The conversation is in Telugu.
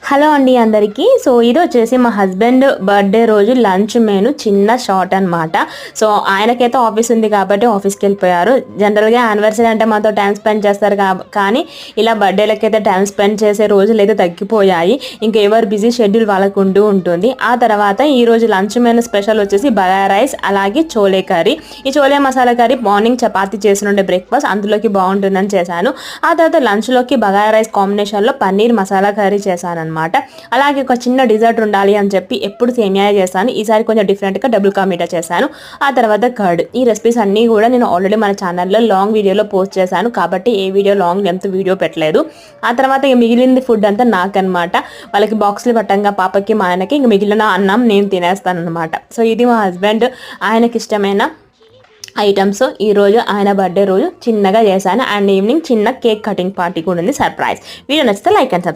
హలో అండి అందరికీ. సో ఇది వచ్చేసి మా హస్బెండ్ బర్త్డే రోజు లంచ్ మెను చిన్న షార్ట్ అనమాట. సో ఆయనకైతే ఆఫీస్ ఉంది కాబట్టి ఆఫీస్కి వెళ్ళిపోయారు. జనరల్గా యానివర్సరీ అంటే మాతో టైం స్పెండ్ చేస్తారు కానీ ఇలా బర్త్డేలకైతే టైం స్పెండ్ చేసే రోజులు అయితే తగ్గిపోయాయి. ఇంకా ఎవరు బిజీ షెడ్యూల్ వాళ్ళకు ఉంటుంది. ఆ తర్వాత ఈరోజు లంచ్ మెను స్పెషల్ వచ్చేసి బగారా రైస్ అలాగే చోలే కర్రీ. ఈ చోలే మసాలా కర్రీ మార్నింగ్ చపాతీ చేసినుండే బ్రేక్ఫాస్ట్ అందులోకి బాగుంటుందని చేశాను. ఆ తర్వాత లంచ్లోకి బగారా రైస్ కాంబినేషన్లో పన్నీర్ మసాలా కర్రీ చేశాను అనమాట. అలాగే ఒక చిన్న డిజర్ట్ ఉండాలి అని చెప్పి ఎప్పుడు సేమియా చేస్తాను, ఈసారి కొంచెం డిఫరెంట్గా డబుల్ కా మీఠా చేశాను. ఆ తర్వాత కర్డ్. ఈ రెసిపీస్ అన్నీ కూడా నేను ఆల్రెడీ మన ఛానల్లో లాంగ్ వీడియోలో పోస్ట్ చేశాను కాబట్టి ఏ వీడియో లాంగ్ లెంత్ వీడియో పెట్టలేదు. ఆ తర్వాత ఇక మిగిలింది ఫుడ్ అంతా నాకనమాట. వాళ్ళకి బాక్స్లు పట్టంగా పాపకి మా ఆయనకి ఇంక మిగిలిన అన్నం నేను తినేస్తాను అనమాట. సో ఇది మా హస్బెండ్ ఆయనకి ఇష్టమైన ఐటమ్స్. ఈరోజు ఆయన బర్త్డే రోజు చిన్నగా చేశాను. అండ్ ఈవినింగ్ చిన్న కేక్ కటింగ్ పార్టీ కూడా ఉంది, సర్ప్రైజ్. వీడియో నచ్చితే లైక్ అండ్ సబ్స్క్రైబ్.